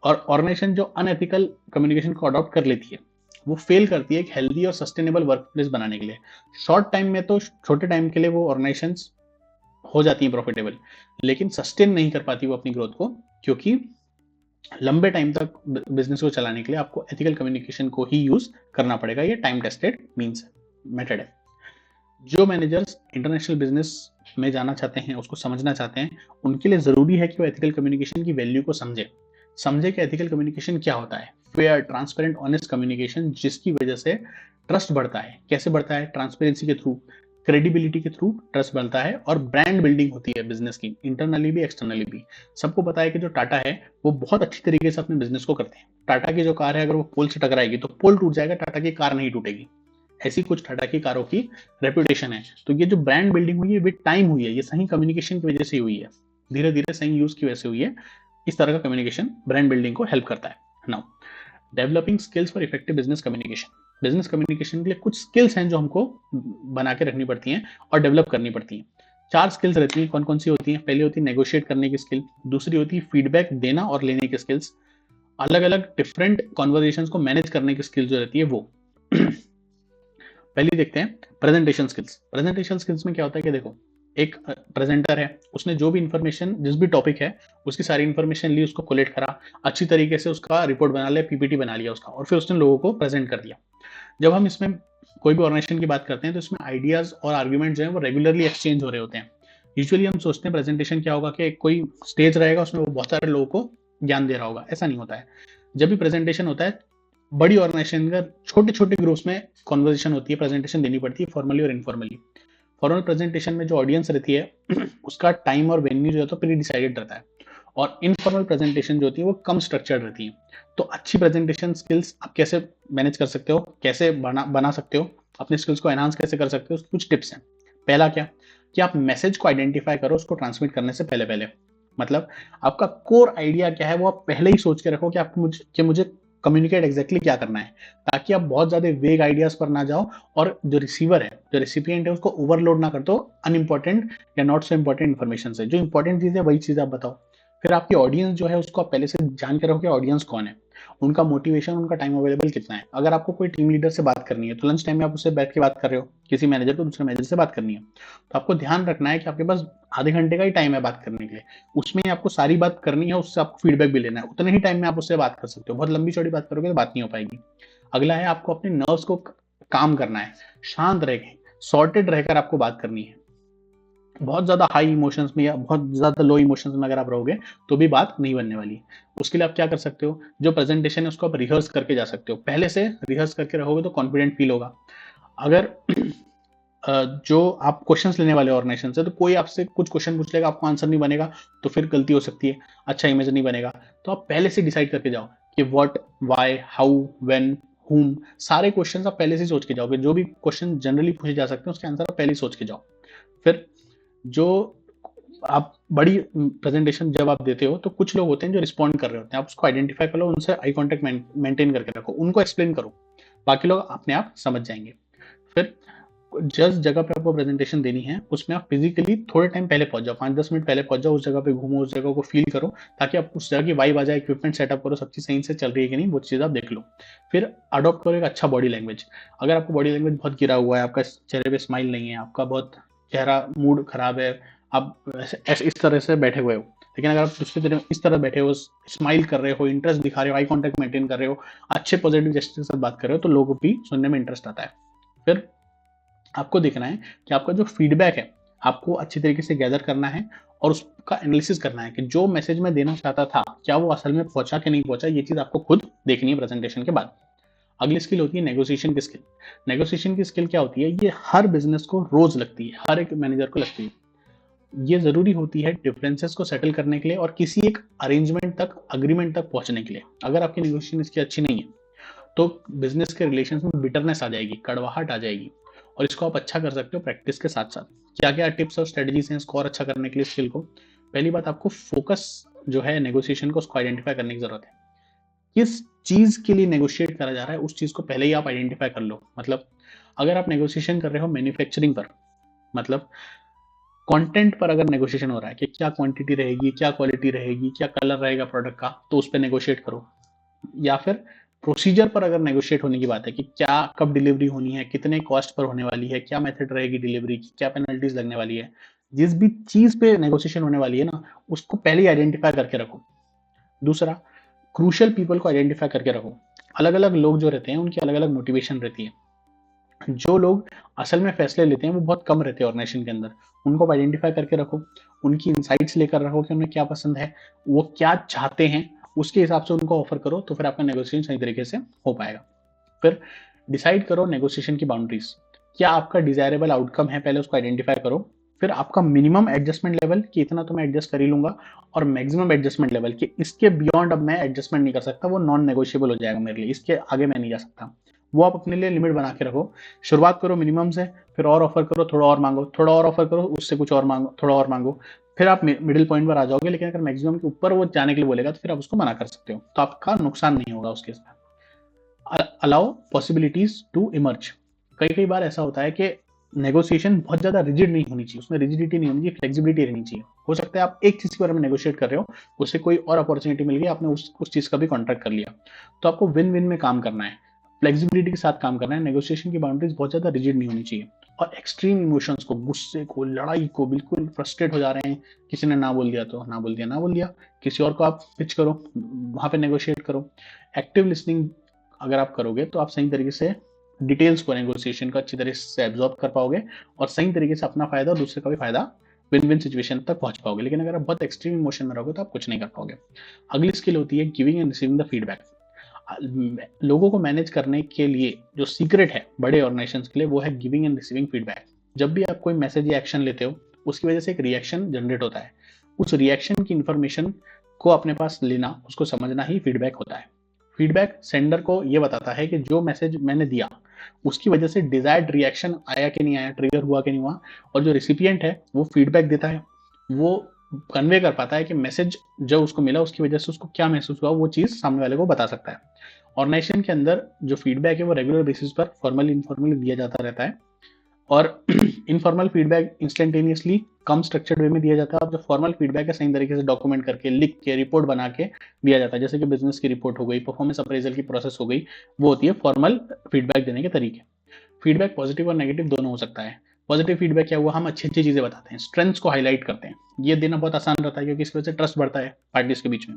और ऑर्गेनाइजेशन जो अनएथिकल कम्युनिकेशन को अडॉप्ट कर लेती है वो फेल करती है एक हेल्दी और सस्टेनेबल वर्क प्लेस बनाने के लिए। शॉर्ट टाइम में तो, छोटे टाइम के लिए वो ऑर्गेनाइजेशन हो जाती है प्रॉफिटेबल, लेकिन सस्टेन नहीं कर पाती वो अपनी ग्रोथ को, क्योंकि लंबे टाइम तक बिजनेस को चलाने के लिए आपको एथिकल कम्युनिकेशन को ही यूज करना पड़ेगा। ये टाइम टेस्टेड मीन्स मेथड है। जो मैनेजर्स इंटरनेशनल बिजनेस में जाना चाहते हैं, उसको समझना चाहते हैं, उनके लिए जरूरी है कि वो एथिकल कम्युनिकेशन की वैल्यू को समझे कि एथिकल कम्युनिकेशन क्या होता है। फेयर, ट्रांसपेरेंट, ऑनेस्ट कम्युनिकेशन जिसकी वजह से ट्रस्ट बढ़ता है। कैसे बढ़ता है, ट्रांसपेरेंसी के थ्रू, क्रेडिबिलिटी के थ्रू ट्रस्ट बनता है और ब्रांड बिल्डिंग होती है बिजनेस की, इंटरनली भी एक्सटर्नली भी। सबको पता है कि जो टाटा है वो बहुत अच्छी तरीके से अपने बिजनेस को करते हैं। टाटा की जो कार है अगर वो पोल से टकराएगी तो पोल टूट जाएगा, टाटा की कार नहीं टूटेगी। ऐसी कुछ टाटा की कारों की रेपुटेशन है। तो ये जो ब्रांड बिल्डिंग हुई है विद टाइम हुई है, ये सही कम्युनिकेशन की वजह से हुई है, धीरे धीरे सही यूज की वजह से हुई है। इस तरह का कम्युनिकेशन ब्रांड बिल्डिंग को हेल्प करता है। Now developing skills for effective business communication. Business communication के लिए कुछ स्किल्स हैं जो हमको बना के रखनी पड़ती हैं और डेवलप करनी पड़ती हैं। 4 स्किल्स रहती हैं। कौन कौन सी होती हैं? पहली होती है नेगोशिएट करने की स्किल, दूसरी होती है फीडबैक देना और लेने की स्किल्स, अलग अलग डिफरेंट कॉन्वर्जेशंस को मैनेज करने की स्किल जो रहती है वो। पहली देखते हैं प्रेजेंटेशन स्किल्स। प्रेजेंटेशन स्किल्स में क्या होता है कि देखो, एक प्रेजेंटर है, उसने जो भी इंफॉर्मेशन, जिस भी टॉपिक है, उसकी सारी इंफॉर्मेशन ली, उसको कोलेक्ट करा, अच्छी तरीके से उसका रिपोर्ट बना लिया, पीपीटी बना लिया उसका, और फिर उसने लोगों को प्रेजेंट कर दिया। जब हम इसमें कोई भी ऑर्गेनाइजेशन की बात करते हैं तो इसमें आइडियाज और आर्ग्यूमेंट जो है वो रेगुलरली एक्सचेंज हो रहे होते हैं। यूजुअली हम सोचते हैं प्रेजेंटेशन क्या होगा कि कोई स्टेज रहेगा, उसमें वो बहुत सारे लोगों को ज्ञान दे रहा होगा। ऐसा नहीं होता है। जब भी प्रेजेंटेशन होता है, बड़ी ऑर्गेनाइजेशन का छोटे छोटे ग्रुप्स में कॉन्वर्जेशन होती है, प्रेजेंटेशन देनी पड़ती है, फॉर्मली और इनफॉर्मली। फॉर्मल प्रेजेंटेशन में जो ऑडियंस रहती है उसका टाइम और वेन्यू जो है तो प्री डिसाइडेड रहता है, और इनफॉर्मल प्रेजेंटेशन जो होती है वो कम स्ट्रक्चर्ड रहती है। तो अच्छी प्रेजेंटेशन स्किल्स आप कैसे मैनेज कर सकते हो, कैसे बना सकते हो, अपने स्किल्स को एनहांस कैसे कर सकते हो, उसकी कुछ टिप्स हैं। पहला क्या, कि आप मैसेज को आइडेंटिफाई करो उसको ट्रांसमिट करने से पहले पहले। मतलब आपका कोर आइडिया क्या है वो आप पहले ही सोच के रखो कि आपको मुझे कम्युनिकेट एग्जैक्टली क्या करना है, ताकि आप बहुत ज्यादा वेग आइडियाज पर ना जाओ, और जो रिसीवर है, जो रेसिपिएंट है, उसको ओवरलोड ना कर दो अनइम्पोर्टेंट या नॉट सो इम्पोर्टेंट इन्फॉर्मेशन से। जो इंपॉर्टेंट चीज है वही चीज आप बताओ। फिर आपकी ऑडियंस जो है उसको आप पहले से जान के रहो कि ऑडियंस कौन है, उनका मोटिवेशन, उनका टाइम अवेलेबल कितना है। अगर आपको कोई टीम लीडर से बात करनी है तो लंच टाइम में आप उससे बैठ के बात कर रहे हो, किसी मैनेजर को दूसरे मैनेजर से बात करनी है, तो आपको ध्यान रखना है कि आपके पास आधे घंटे का ही टाइम है बात करने के लिए। उसमें आपको सारी बात करनी है, उससे आपको फीडबैक भी लेना है, उतने ही टाइम में आप उससे बात कर सकते हो। बहुत लंबी चौड़ी बात करोगे तो बात नहीं हो पाएगी। अगला है, आपको अपने नर्व्स को काम करना है, शांत रह के, सॉर्टेड रहकर आपको बात करनी है। बहुत ज्यादा हाई इमोशंस में या बहुत ज्यादा लो इमोशंस में अगर आप रहोगे तो भी बात नहीं बनने वाली। उसके लिए आप क्या कर सकते हो, जो प्रेजेंटेशन है उसको आप रिहर्स करके जा सकते हो। पहले से रिहर्स करके रहोगे तो कॉन्फिडेंट फील होगा। अगर जो आप क्वेश्चंस लेने वाले ऑर्गेनाइजेशन से, तो कोई आपसे कुछ क्वेश्चन पूछ लेगा, आपको आंसर नहीं बनेगा, तो फिर गलती हो सकती है, अच्छा इमेज नहीं बनेगा। तो आप पहले से डिसाइड करके जाओ कि व्हाट, व्हाई, हाउ, व्हेन, हुम, सारे क्वेश्चंस आप पहले से सोच के जाओगे। जो भी क्वेश्चन जनरली पूछे जा सकते हैं उसके आंसर आप पहले ही सोच के जाओ। फिर जो आप बड़ी प्रेजेंटेशन जब आप देते हो तो कुछ लोग होते हैं जो रिस्पॉन्ड कर रहे होते हैं, आप उसको आइडेंटिफाई कर लो, उनसे आई कॉन्टेक्ट मेंटेन करके रखो, उनको एक्सप्लेन करो, बाकी लोग अपने आप समझ जाएंगे। फिर जिस जगह पे आपको प्रेजेंटेशन देनी है उसमें आप फिजिकली थोड़े टाइम पहले पहुंच जाओ, 5-10 मिनट पहले पहुंच जाओ, उस जगह पे घूमो, उस जगह को फील करो, ताकि आप उस जगह की वाइब आ जाए, इक्विपमेंट सेटअप करो, सब चीज सही से चल रही है कि नहीं वो चीज आप देख लो। फिर अडॉप्ट करो एक अच्छा बॉडी लैंग्वेज। अगर आपको बॉडी लैंग्वेज बहुत गिरा हुआ है, आपका चेहरे पे स्माइल नहीं है, आपका बहुत चेहरा मूड खराब है, आप ऐसे इस तरह से बैठे हुए हो, लेकिन अगर आप दूसरी तरह इस तरह बैठे हो, स्माइल कर रहे हो, इंटरेस्ट दिखा रहे हो, आई कॉन्टेक्ट मेंटेन कर रहे हो, अच्छे पॉजिटिव जेस्चर के साथ बात कर रहे हो, तो लोगों को भी सुनने में इंटरेस्ट आता है। फिर आपको देखना है कि आपका जो फीडबैक है आपको अच्छी तरीके से गैदर करना है, और उसका एनालिसिस करना है कि जो मैसेज मैं देना चाहता था क्या वो असल में पहुंचा कि नहीं पहुंचा। ये चीज आपको खुद देखनी है प्रेजेंटेशन के बाद। अगली स्किल होती है नेगोशिएशन की स्किल। नेगोशिएशन की स्किल क्या होती है, ये हर बिजनेस को रोज लगती है, हर एक मैनेजर को लगती है। ये जरूरी होती है डिफरेंसेस को सेटल करने के लिए और किसी एक अरेंजमेंट तक, अग्रीमेंट तक पहुंचने के लिए। अगर आपकी नेगोशिएशन इसकी अच्छी नहीं है तो बिजनेस के रिलेशन में बिटरनेस आ जाएगी, कड़वाहट आ जाएगी, और इसको आप अच्छा कर सकते हो प्रैक्टिस के साथ साथ। क्या क्या टिप्स और स्ट्रेटजीज हैं इसको और अच्छा करने के लिए स्किल को। पहली बात, आपको फोकस जो है नेगोशिएशन को, उसको आइडेंटिफाई करने की जरूरत है। किस चीज के लिए नेगोशिएट करा जा रहा है उस चीज को पहले ही आप आइडेंटिफाई कर लो। मतलब अगर आप नेगोशिएशन कर रहे हो मैन्युफैक्चरिंग पर, मतलब कंटेंट पर अगर नेगोशिएशन हो रहा है कि क्या क्वांटिटी रहेगी, क्या क्वालिटी रहेगी, क्या कलर रहेगा प्रोडक्ट का, तो उस पर नेगोशिएट करो। या फिर प्रोसीजर पर अगर नेगोशिएट होने की बात है कि क्या कब डिलीवरी होनी है, कितने कॉस्ट पर होने वाली है, क्या मेथड रहेगी डिलीवरी की, क्या पेनल्टीज लगने वाली है, जिस भी चीज पे नेगोशिएशन होने वाली है ना, उसको पहले ही आइडेंटिफाई करके रखो। दूसरा, क्रूशियल पीपल को आइडेंटिफाई करके रखो। अलग अलग लोग जो रहते हैं उनकी अलग अलग मोटिवेशन रहती है। जो लोग असल में फैसले लेते हैं वो बहुत कम रहते हैं ऑर्गेनाइजेशन के अंदर, उनको आइडेंटिफाई करके रखो, उनकी इंसाइट्स लेकर रखो कि उन्हें क्या पसंद है, वो क्या चाहते हैं, उसके हिसाब से उनको ऑफर करो, तो फिर आपका नेगोशिएशन सही तरीके से हो पाएगा। फिर डिसाइड करो नेगोशिएशन की बाउंड्रीज, क्या आपका डिजायरेबल आउटकम है, पहले उसको आइडेंटिफाई करो। फिर आपका मिनिमम एडजस्टमेंट लेवल कि इतना तो मैं एडजस्ट कर ही लूंगा, और मैक्सिमम एडजस्टमेंट लेवल कि इसके बियॉन्ड अब मैं एडजस्टमेंट नहीं कर सकता, वो नॉन नेगोशिएबल हो जाएगा मेरे लिए, इसके आगे मैं नहीं जा सकता। वो आप अपने लिए लिमिट बना के रखो। शुरुआत करो मिनिमम से, फिर और ऑफर करो, थोड़ा और मांगो, थोड़ा और ऑफर करो, उससे कुछ और मांगो, थोड़ा और मांगो, फिर आप मिडिल पॉइंट पर आ जाओगे। लेकिन अगर मैक्सिमम के ऊपर वो जाने के लिए बोलेगा तो फिर आप उसको मना कर सकते हो, तो आपका नुकसान नहीं होगा उसके साथ। Allow possibilities to emerge. कई कई बार ऐसा होता है कि नेगोशिएशन बहुत ज्यादा रिजिड नहीं होनी चाहिए, उसमें रिजिडिटी नहीं होनी चाहिए, फ्लेक्सिबिलिटी रहनी चाहिए। हो सकता है आप एक चीज के बारे में नेगोशिएट कर रहे हो, उससे कोई और अपॉर्चुनिटी मिल गई, आपने उस चीज का भी कॉन्ट्रैक्ट कर लिया, तो आपको विन विन में काम करना है। फ्लेक्सिबिलिटी के साथ काम करना है। नेगोशिएशन की बाउंड्रीज बहुत ज्यादा रिजिड नहीं होनी चाहिए। और एक्सट्रीम इमोशंस को, गुस्से को, लड़ाई को, बिल्कुल फ्रस्ट्रेट हो जा रहे हैं, किसी ने ना बोल दिया तो ना बोल दिया, ना बोल दिया, किसी और को आप पिच करो, वहां पे नेगोशिएट करो। एक्टिव लिसनिंग अगर आप करोगे तो आप सही तरीके से डिटेल्स को, नेगोशिएशन को अच्छी तरह से एब्जॉर्ब कर पाओगे और सही तरीके से अपना फायदा और दूसरे का भी फायदा, विन विन सिचुएशन तक पहुंच पाओगे। लेकिन अगर आप बहुत एक्सट्रीम इमोशन में रहोगे तो आप कुछ नहीं कर पाओगे। अगली स्किल होती है giving and receiving the feedback. लोगों को मैनेज करने के लिए जो सीक्रेट है बड़े ऑर्गेनाइजेशंस के लिए, वो है गिविंग एंड रिसीविंग फीडबैक। जब भी आप कोई मैसेज या एक्शन लेते हो, उसकी वजह से एक रिएक्शन जनरेट होता है। उस रिएक्शन की इंफॉर्मेशन को अपने पास लेना, उसको समझना ही फीडबैक होता है। फीडबैक सेंडर को ये बताता है कि जो मैसेज मैंने दिया उसकी वजह से डिजायर्ड रिएक्शन आया कि नहीं आया, ट्रिगर हुआ कि नहीं हुआ। और जो रिसिपिएंट है वो फीडबैक देता है, वो कन्वे कर पाता है कि मैसेज जो उसको मिला उसकी वजह से उसको क्या महसूस हुआ, वो चीज सामने वाले को बता सकता है। ऑर्गेनाइजेशन के अंदर जो फीडबैक है वो रेगुलर बेसिस पर फॉर्मली इनफॉर्मली दिया जाता रहता है। और इनफॉर्मल फीडबैक इंस्टेंटेनियसली कम स्ट्रक्चर्ड वे में दिया जाता है। और जो फॉर्मल फीडबैक है सही तरीके से डॉक्यूमेंट करके, लिख के, रिपोर्ट बना के दिया जाता है। जैसे कि बिजनेस की रिपोर्ट हो गई, परफॉर्मेंस अप्रेजल की प्रोसेस हो गई, वो होती है फॉर्मल फीडबैक देने के तरीके। फीडबैक पॉजिटिव और नेगेटिव दोनों हो सकता है। पॉजिटिव फीडबैक क्या हुआ, हम अच्छी अच्छी चीजें बताते हैं, स्ट्रेंथ्स को हाईलाइट करते हैं, ये देना बहुत आसान रहता है क्योंकि इसकी वजह से ट्रस्ट बढ़ता है पार्टीज के बीच में।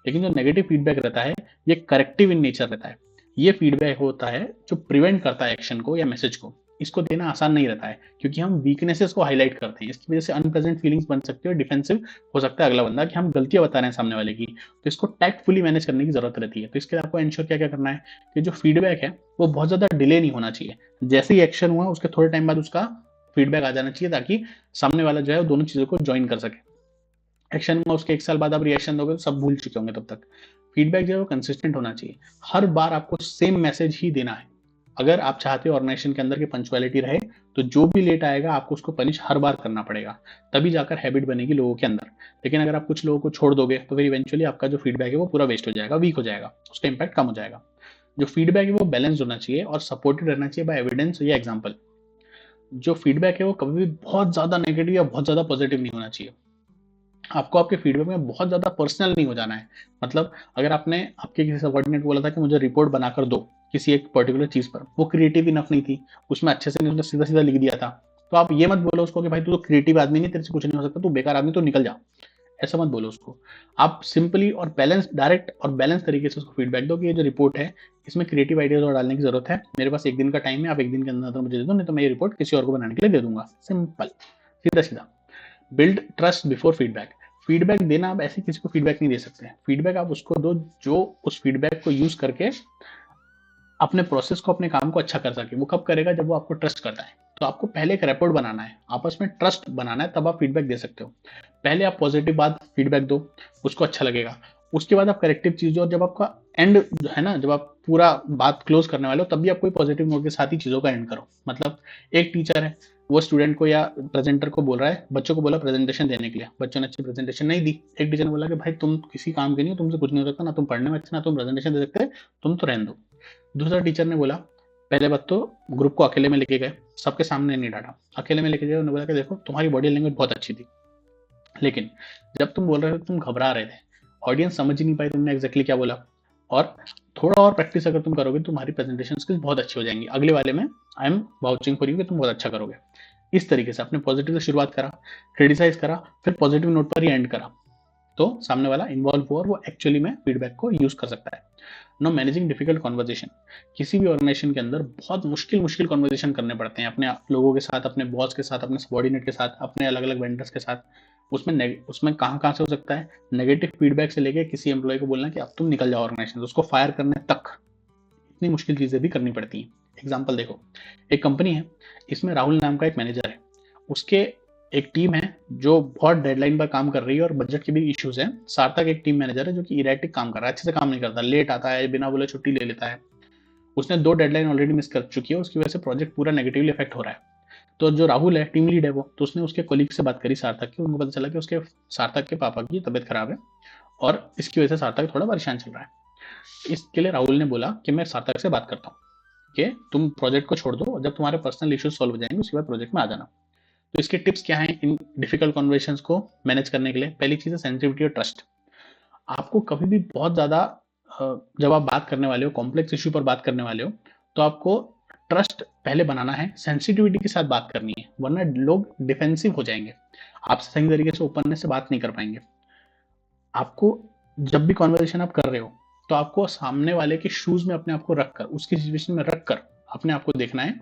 लेकिन जो नेगेटिव फीडबैक रहता है ये करेक्टिव इन नेचर रहता है। ये फीडबैक होता है जो प्रिवेंट करता है एक्शन को या मैसेज को। इसको देना आसान नहीं रहता है क्योंकि हम वीकनेसेस को हाईलाइट करते हैं। इसकी वजह से अनप्लेजेंट फीलिंग्स बन सकती है और डिफेंसिव हो सकता है अगला बंदा कि हम गलतियां बता रहे हैं सामने वाले की। तो इसको टैक्टफुली मैनेज करने की जरूरत रहती है। तो इसके लिए आपको एंश्योर क्या क्या करना है कि जो फीडबैक है वो बहुत ज्यादा डिले नहीं होना चाहिए। जैसे ही एक्शन हुआ उसके थोड़े टाइम बाद उसका फीडबैक आ जाना चाहिए ताकि सामने वाला जो है वो दोनों चीजों को ज्वाइन कर सके। एक्शन में उसके 1 साल बाद आप रिएक्शन दोगे तो सब भूल चुके होंगे तब तक। फीडबैक जो है वो कंसिस्टेंट होना चाहिए। हर बार आपको सेम मैसेज ही देना है। अगर आप चाहते हो ऑर्गेनाइजेशन के अंदर की पंक्चुअलिटी रहे तो जो भी लेट आएगा आपको उसको पनिश हर बार करना पड़ेगा, तभी जाकर हैबिट बनेगी लोगों के अंदर। लेकिन अगर आप कुछ लोगों को छोड़ दोगे तो फिर इवेंचुअली आपका जो फीडबैक है वो पूरा वेस्ट हो जाएगा, वीक हो जाएगा, उसका इंपैक्ट कम हो जाएगा। जो फीडबैक है वो बैलेंस होना चाहिए और सपोर्टेड रहना चाहिए बाय एविडेंस या एग्जाम्पल। जो फीडबैक है वो कभी भी बहुत ज्यादा नेगेटिव या बहुत ज्यादा पॉजिटिव नहीं होना चाहिए। आपको आपके फीडबैक में बहुत ज्यादा पर्सनल नहीं हो जाना है। मतलब अगर आपने आपके किसी सबऑर्डिनेट को बोला था कि मुझे रिपोर्ट बनाकर दो किसी एक पर्टिकुलर चीज पर, वो क्रिएटिव इनफ नहीं थी, उसमें अच्छे से नहीं, उसने सीधा सीधा लिख दिया था, तो आप ये मत बोलो उसको कि भाई तू तो क्रिएटिव आदमी नहीं, तेरे से कुछ नहीं हो सकता, तू बेकार आदमी, तो निकल जा। ऐसा मत बोलो उसको। आप सिंपली और बैलेंस, डायरेक्ट और बैलेंस तरीके से उसको फीडबैक दो कि ये जो रिपोर्ट है इसमें क्रिएटिव आइडियाज और डालने की जरूरत है, मेरे पास 1 दिन का टाइम है, आप 1 दिन के अंदर मुझे दे दो, नहीं तो मैं ये रिपोर्ट किसी और को बनाने के लिए दे दूंगा। सिंपल, सीधा सीधा। Build trust before feedback. Feedback देना, आप ऐसे किसी को फीडबैक नहीं दे सकते। फीडबैक आप उसको दो जो उस फीडबैक को यूज करके अपने प्रोसेस को, अपने काम को अच्छा कर सके। वो कब करेगा, जब वो आपको ट्रस्ट करता है। तो आपको पहले एक रेपोर्ट बनाना है, आपस में ट्रस्ट बनाना है, तब आप फीडबैक दे सकते हो। पहले आप पॉजिटिव बात फीडबैक दो, उसको अच्छा लगेगा। उसके बाद आप करेक्टिव चीज दो, और जब आपका एंड जो है ना, जब आप पूरा बात क्लोज करने वाले हो तब भी आप कोई पॉजिटिव नोट के साथ ही चीजों का एंड करो। मतलब एक टीचर है, वो स्टूडेंट को या प्रेजेंटर को बोल रहा है, बच्चों को बोला प्रेजेंटेशन देने के लिए, बच्चों ने अच्छी प्रेजेंटेशन नहीं दी। एक टीचर ने बोला कि भाई तुम किसी काम के नहीं हो, तुमसे कुछ नहीं हो सकता, ना तुम पढ़ने में अच्छे, ना तुम प्रेजेंटेशन दे सकते, तुम तो रहने दो। दूसरा टीचर ने बोला, पहले बात तो ग्रुप को अकेले में लेके गए, सबके सामने नहीं डांटा, अकेले में लेके गए, उन्होंने बोला कि देखो तुम्हारी बॉडी लैंग्वेज बहुत अच्छी थी, लेकिन जब तुम बोल रहे थे तुम घबरा रहे थे, ऑडियंस समझ ही नहीं पाई तुमने एग्जैक्टली क्या बोला। और थोड़ा और प्रैक्टिस अगर तुम करोगे तो तुम्हारी प्रेजेंटेशन स्किल्स बहुत अच्छी हो जाएंगी, अगले वाले में I am vouching for you कि तुम बहुत अच्छा करोगे। इस तरीके से आपने पॉजिटिव से शुरुआत करा, क्रिटिसाइज करा, फिर पॉजिटिव नोट पर ही एंड करा, तो सामने वाला इन्वॉल्व हुआ और वो एक्चुअली में फीडबैक को यूज कर सकता है। No managing difficult conversation. किसी भी ऑर्गेनाइजेशन के अंदर बहुत मुश्किल मुश्किल कॉन्वर्जेशन करने पड़ते हैं, अपने लोगों के साथ, अपने बॉस के साथ, अपने सबॉर्डिनेट के साथ, अपने अलग अलग वेंडर्स के साथ। उसमें कहाँ कहाँ से हो सकता है, नेगेटिव फीडबैक से लेके किसी एम्प्लॉय को बोलना कि अब तुम निकल जाओ ऑर्गेनाइजेशन से, उसको फायर करने तक इतनी मुश्किल चीजें भी करनी पड़ती हैं। एग्जाम्पल देखो, एक कंपनी है, इसमें राहुल नाम का एक मैनेजर है, उसके एक टीम है जो बहुत डेडलाइन पर काम कर रही है और बजट के भी इश्यूज हैं। सार्थक एक टीम मैनेजर है जो कि इरेटिक काम कर रहा है, अच्छे से काम नहीं करता, लेट आता है, बिना बोले छुट्टी ले लेता है। उसने 2 डेडलाइन ऑलरेडी मिस कर चुकी है, उसकी वजह से प्रोजेक्ट पूरा नेगेटिवली इफेक्ट हो रहा है। तो जो राहुल है, टीम लीड है वो, तो उसने उसके कोलीग से बात करी सार्थक की, उनको पता चला कि उसके सार्थक के पापा की तबीयत खराब है और इसकी वजह से सार्थक थोड़ा परेशान चल रहा है। इसके लिए राहुल ने बोला कि मैं सार्थक से बात करता हूँ कि तुम प्रोजेक्ट को छोड़ दो और जब तुम्हारे पर्सनल इश्यूज सॉल्व हो जाएंगे उसके बाद प्रोजेक्ट में आ जाना। तो इसके टिप्स क्या हैं इन डिफिकल्ट कन्वर्सेशंस को मैनेज करने के लिए? पहली चीज है सेंसिटिविटी और ट्रस्ट। आपको कभी भी बहुत ज्यादा जब आप बात करने वाले हो, कॉम्प्लेक्स इश्यू पर बात करने वाले हो, तो आपको ट्रस्ट पहले बनाना है, सेंसिटिविटी के साथ बात करनी है, वरना लोग डिफेंसिव हो जाएंगे, आपसे सही तरीके से ओपननेस से बात नहीं कर पाएंगे। आपको जब भी कॉन्वर्सेशन आप कर रहे हो, तो आपको सामने वाले के शूज में अपने आप को रखकर, उसकी सिचुएशन में रखकर अपने आप को देखना है,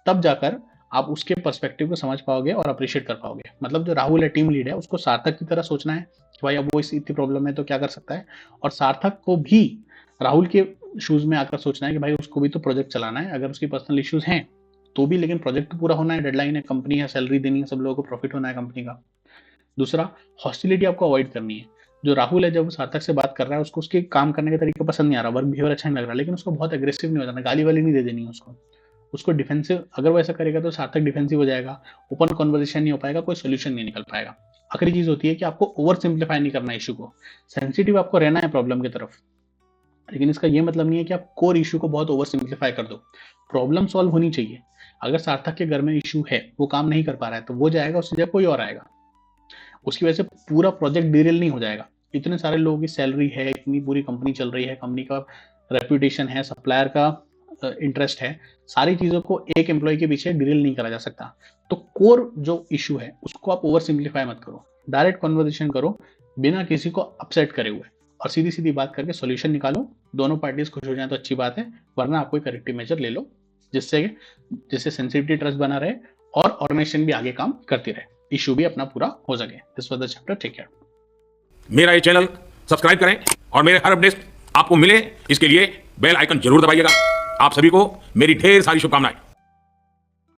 तब जाकर आप उसके पर्सपेक्टिव को समझ पाओगे और अप्रिशिएट कर पाओगे। मतलब जो राहुल है, टीम लीड है, उसको सार्थक की तरह सोचना है कि भाई अब वो इस इतनी प्रॉब्लम है तो क्या कर सकता है, और सार्थक को भी राहुल के शूज में आकर सोचना है कि भाई उसको भी तो प्रोजेक्ट चलाना है, अगर उसकी पर्सनल इश्यूज हैं तो भी, लेकिन प्रोजेक्ट तो पूरा होना है, डेडलाइन है, कंपनी है, सैलरी देनी है, सब लोगों को प्रॉफिट होना है कंपनी का। दूसरा, हॉस्टिलिटी आपको अवॉइड करनी है। जो राहुल है, जब वो सार्थक से बात कर रहा है, उसको उसके काम करने का तरीका पसंद नहीं आ रहा, वर्क बिहेवियर अच्छा नहीं लग रहा, लेकिन उसको बहुत एग्रेसिव नहीं हो जाना, गाली वाली नहीं दे देनी है उसको डिफेंसिव, अगर वो ऐसा करेगा तो सार्थक डिफेंसिव हो जाएगा, ओपन कॉन्वर्सेशन नहीं हो पाएगा, कोई सोल्यूशन नहीं निकल पाएगा। आखिरी चीज होती है कि आपको ओवर सिंप्लीफाई नहीं करना इशू को, सेंसिटिव आपको रहना है प्रॉब्लम की तरफ, लेकिन इसका ये मतलब नहीं है कि आप कोर इशू को बहुत ओवर सिंप्लीफाई कर दो। प्रॉब्लम सॉल्व होनी चाहिए। अगर सार्थक के घर में इशू है, वो काम नहीं कर पा रहा है, तो वो जाएगा, उसकी जगह कोई और आएगा, उसकी वजह से पूरा प्रोजेक्ट डिरेल नहीं हो जाएगा। इतने सारे लोगों की सैलरी है, इतनी पूरी कंपनी चल रही है, कंपनी का रेपुटेशन है, सप्लायर का इंटरेस्ट है, सारी चीजों को एक एम्प्लॉय के पीछे डिरेल नहीं करा जा सकता। तो कोर जो इशू है उसको आप ओवर सिंप्लीफाई मत करो, डायरेक्ट कॉन्वर्सेशन करो बिना किसी को अपसेट करे हुए, और सीधी सीधी बात करके सॉल्यूशन निकालो। दोनों पार्टीज खुश हो जाए तो अच्छी बात है, वरना आप कोई करेक्टिव मेजर ले लो जिससे सेंसिटिविटी ट्रस्ट बना रहे और ऑर्गेनाइजेशन भी आगे काम करती रहे, इशू भी अपना पूरा हो सके। This was the chapter, take care. मेरा ये चैनल सब्सक्राइब करें और मेरे हर अपडेट आपको मिले, इसके लिए बेल आइकन जरूर दबाइएगा। आप सभी को मेरी ढेर सारी शुभकामनाएं।